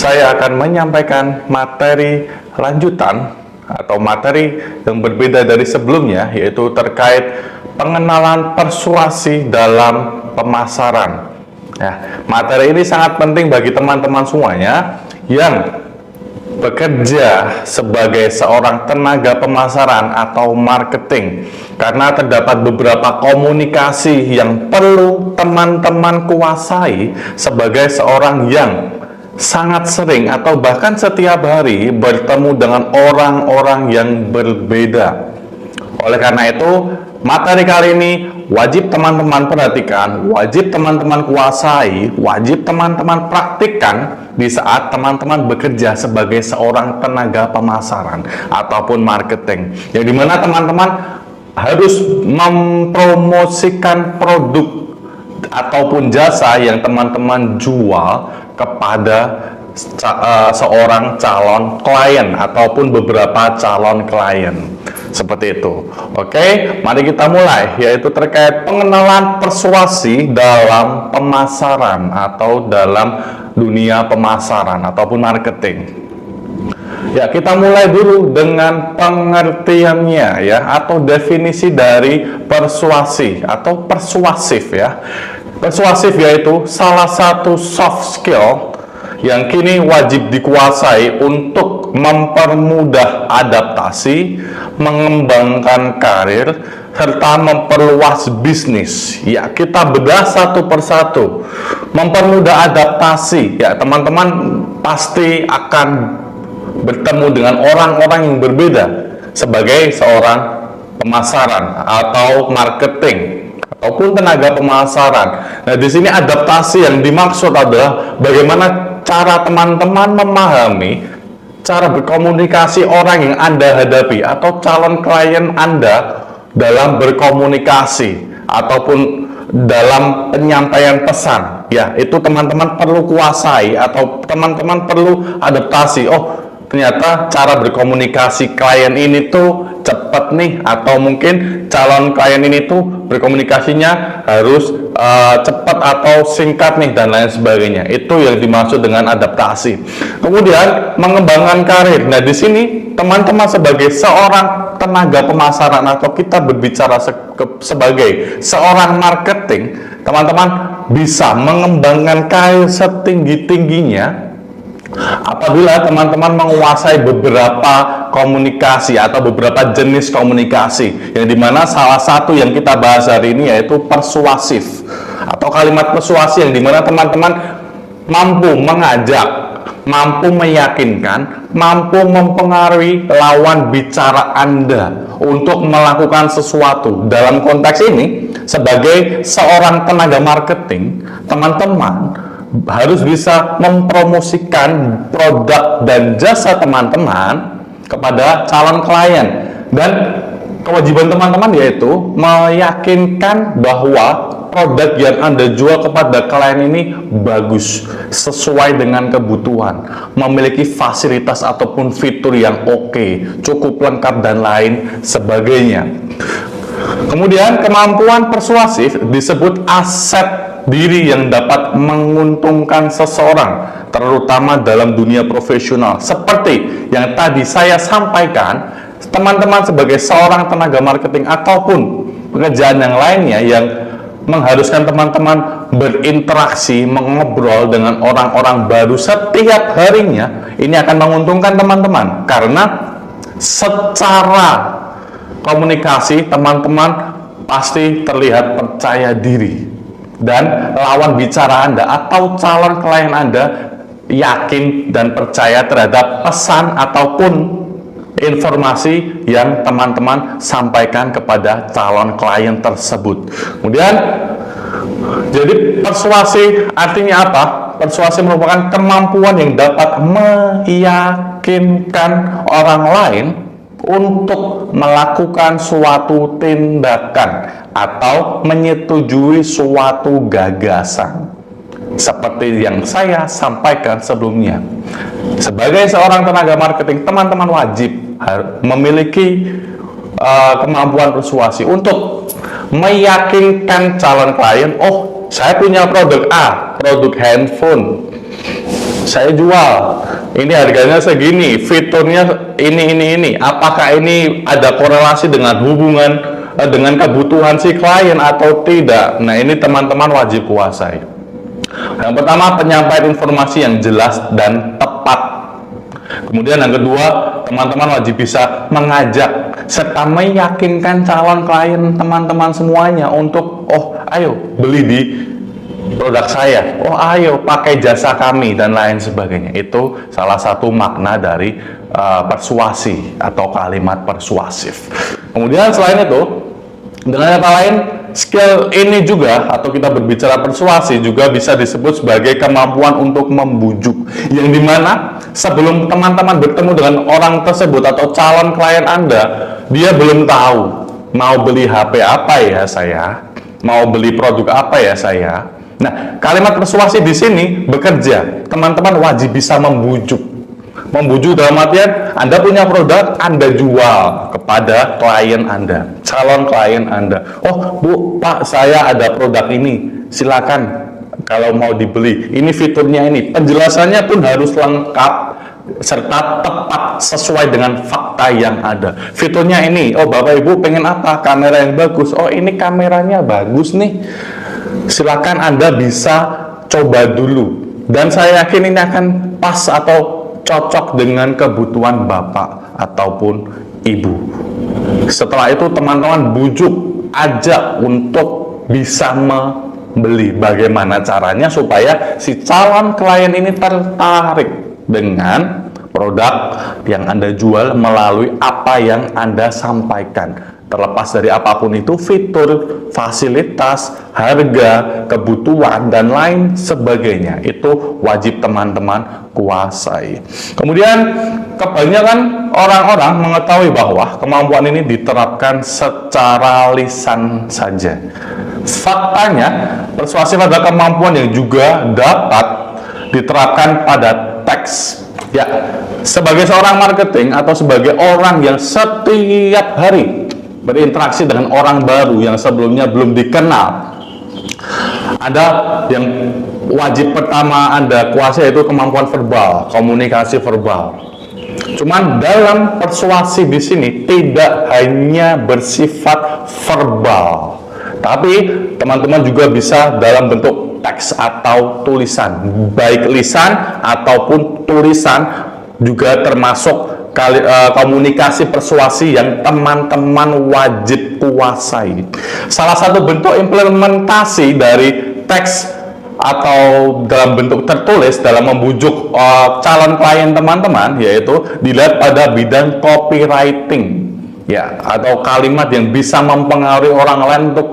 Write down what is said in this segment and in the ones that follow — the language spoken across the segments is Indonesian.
saya akan menyampaikan materi lanjutan atau materi yang berbeda dari sebelumnya, yaitu terkait pengenalan persuasi dalam pemasaran. Ya, materi ini sangat penting bagi teman-teman semuanya yang bekerja sebagai seorang tenaga pemasaran atau marketing, karena terdapat beberapa komunikasi yang perlu teman-teman kuasai sebagai seorang yang sangat sering atau bahkan setiap hari bertemu dengan orang-orang yang berbeda. Oleh karena itu, materi kali ini wajib teman-teman perhatikan, wajib teman-teman kuasai, wajib teman-teman praktikkan di saat teman-teman bekerja sebagai seorang tenaga pemasaran ataupun marketing, yang dimana teman-teman harus mempromosikan produk ataupun jasa yang teman-teman jual kepada seorang calon klien ataupun beberapa calon klien. Seperti itu. Oke, mari kita mulai, yaitu terkait pengenalan persuasi dalam pemasaran atau dalam dunia pemasaran ataupun marketing. Ya, kita mulai dulu dengan pengertiannya ya, atau definisi dari persuasi atau persuasif ya. Persuasif yaitu salah satu soft skill yang kini wajib dikuasai untuk mempermudah adaptasi, mengembangkan karir, serta memperluas bisnis. Ya, kita bedah satu persatu. Mempermudah adaptasi, ya teman-teman pasti akan bertemu dengan orang-orang yang berbeda sebagai seorang pemasaran atau marketing ataupun tenaga pemasaran. Nah, di sini adaptasi yang dimaksud adalah bagaimana cara teman-teman memahami cara berkomunikasi orang yang Anda hadapi atau calon klien Anda dalam berkomunikasi ataupun dalam penyampaian pesan. Ya, itu teman-teman perlu kuasai atau teman-teman perlu adaptasi. Oh, ternyata cara berkomunikasi klien ini tuh cepat nih, atau mungkin calon klien ini tuh berkomunikasinya harus cepat atau singkat nih, dan lain sebagainya. Itu yang dimaksud dengan adaptasi. Kemudian mengembangkan karir. Nah, di sini teman-teman sebagai seorang tenaga pemasaran atau kita berbicara sebagai seorang marketing, teman-teman bisa mengembangkan karir setinggi-tingginya apabila teman-teman menguasai beberapa komunikasi atau beberapa jenis komunikasi, yang dimana salah satu yang kita bahas hari ini yaitu persuasif atau kalimat persuasi, yang dimana teman-teman mampu mengajak, mampu meyakinkan, mampu mempengaruhi lawan bicara Anda untuk melakukan sesuatu. Dalam konteks ini, sebagai seorang tenaga marketing, teman-teman harus bisa mempromosikan produk dan jasa teman-teman kepada calon klien, dan kewajiban teman-teman yaitu meyakinkan bahwa produk yang Anda jual kepada klien ini bagus, sesuai dengan kebutuhan, memiliki fasilitas ataupun fitur yang oke, cukup lengkap dan lain sebagainya. Kemudian kemampuan persuasif disebut aset diri yang dapat menguntungkan seseorang, terutama dalam dunia profesional. Seperti yang tadi saya sampaikan, teman-teman sebagai seorang tenaga marketing ataupun pekerjaan yang lainnya yang mengharuskan teman-teman berinteraksi, mengobrol dengan orang-orang baru setiap harinya, ini akan menguntungkan teman-teman, karena secara komunikasi teman-teman pasti terlihat percaya diri, dan lawan bicara Anda atau calon klien Anda yakin dan percaya terhadap pesan ataupun informasi yang teman-teman sampaikan kepada calon klien tersebut. Kemudian, jadi persuasi artinya apa? Persuasi merupakan kemampuan yang dapat meyakinkan orang lain untuk melakukan suatu tindakan atau menyetujui suatu gagasan. Seperti yang saya sampaikan sebelumnya, sebagai seorang tenaga marketing, teman-teman wajib memiliki kemampuan persuasi untuk meyakinkan calon klien. Oh, saya punya produk A, produk handphone, Saya jual, ini harganya segini, fiturnya ini. Apakah ini ada korelasi dengan hubungan dengan kebutuhan si klien atau tidak? Nah, ini teman-teman wajib kuasai. Yang pertama, penyampaian informasi yang jelas dan tepat. Kemudian yang kedua, teman-teman wajib bisa mengajak serta meyakinkan calon klien teman-teman semuanya untuk, oh ayo beli di produk saya, oh ayo pakai jasa kami, dan lain sebagainya. Itu salah satu makna dari persuasi atau kalimat persuasif. Kemudian selain itu, dengan kata lain, skill ini juga, atau kita berbicara persuasi, juga bisa disebut sebagai kemampuan untuk membujuk, yang dimana sebelum teman-teman bertemu dengan orang tersebut atau calon klien Anda, dia belum tahu mau beli HP apa ya saya, mau beli produk apa ya saya. Nah, kalimat persuasi di sini bekerja. Teman-teman wajib bisa membujuk. Membujuk dalam artian Anda punya produk, Anda jual kepada klien Anda, calon klien Anda. Oh, Bu, Pak, saya ada produk ini. Silakan kalau mau dibeli. Ini fiturnya ini. Penjelasannya pun harus lengkap serta tepat sesuai dengan fakta yang ada. Fiturnya ini. Oh, Bapak Ibu pengen apa? Kamera yang bagus. Oh, ini kameranya bagus nih. Silakan Anda bisa coba dulu. Dan saya yakin ini akan pas atau cocok dengan kebutuhan Bapak ataupun Ibu. Setelah itu teman-teman bujuk, ajak untuk bisa membeli. Bagaimana caranya supaya si calon klien ini tertarik dengan produk yang Anda jual melalui apa yang Anda sampaikan. Terlepas dari apapun itu, fitur, fasilitas, harga, kebutuhan, dan lain sebagainya, itu wajib teman-teman kuasai. Kemudian, kebanyakan orang-orang mengetahui bahwa kemampuan ini diterapkan secara lisan saja. Faktanya, persuasif adalah kemampuan yang juga dapat diterapkan pada teks. Ya, sebagai seorang marketing atau sebagai orang yang setiap hari berinteraksi dengan orang baru yang sebelumnya belum dikenal, ada yang wajib pertama Anda kuasai, yaitu kemampuan verbal, komunikasi verbal. Cuman dalam persuasi di sini tidak hanya bersifat verbal, tapi teman-teman juga bisa dalam bentuk teks atau tulisan, baik lisan ataupun tulisan juga termasuk komunikasi persuasi yang teman-teman wajib kuasai. Salah satu bentuk implementasi dari teks atau dalam bentuk tertulis dalam membujuk calon klien teman-teman, yaitu dilihat pada bidang copywriting, ya, atau kalimat yang bisa mempengaruhi orang lain untuk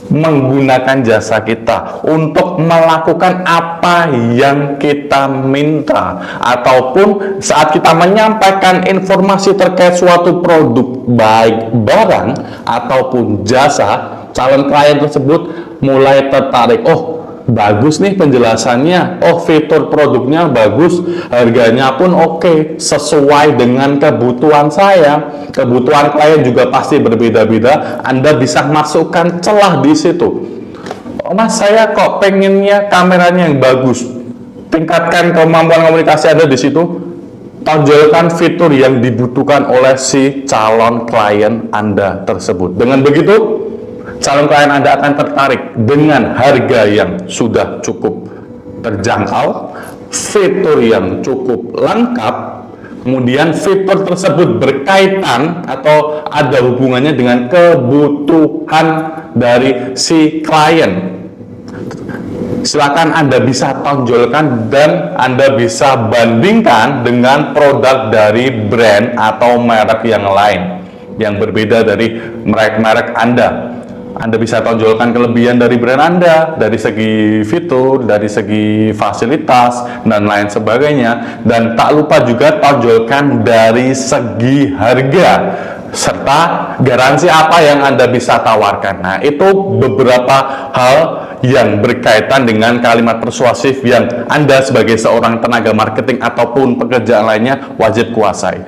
menggunakan jasa kita, untuk melakukan apa yang kita minta, ataupun saat kita menyampaikan informasi terkait suatu produk, baik barang ataupun jasa, calon klien tersebut mulai tertarik. Oh, bagus nih penjelasannya, oh fitur produknya bagus, harganya pun oke, sesuai dengan kebutuhan saya. Kebutuhan klien juga pasti berbeda-beda. Anda bisa masukkan celah di situ. Oh, Mas, saya kok pengennya kameranya yang bagus. Tingkatkan kemampuan komunikasi Anda di situ. Tonjolkan fitur yang dibutuhkan oleh si calon klien Anda tersebut. Dengan begitu, calon klien Anda akan tertarik dengan harga yang sudah cukup terjangkau, fitur yang cukup lengkap, kemudian fitur tersebut berkaitan atau ada hubungannya dengan kebutuhan dari si klien. Silakan Anda bisa tonjolkan dan Anda bisa bandingkan dengan produk dari brand atau merek yang lain yang berbeda dari merek-merek Anda. Anda bisa tonjolkan kelebihan dari brand Anda, dari segi fitur, dari segi fasilitas, dan lain sebagainya. Dan tak lupa juga tonjolkan dari segi harga, serta garansi apa yang Anda bisa tawarkan. Nah, itu beberapa hal yang berkaitan dengan kalimat persuasif yang Anda sebagai seorang tenaga marketing ataupun pekerjaan lainnya wajib kuasai.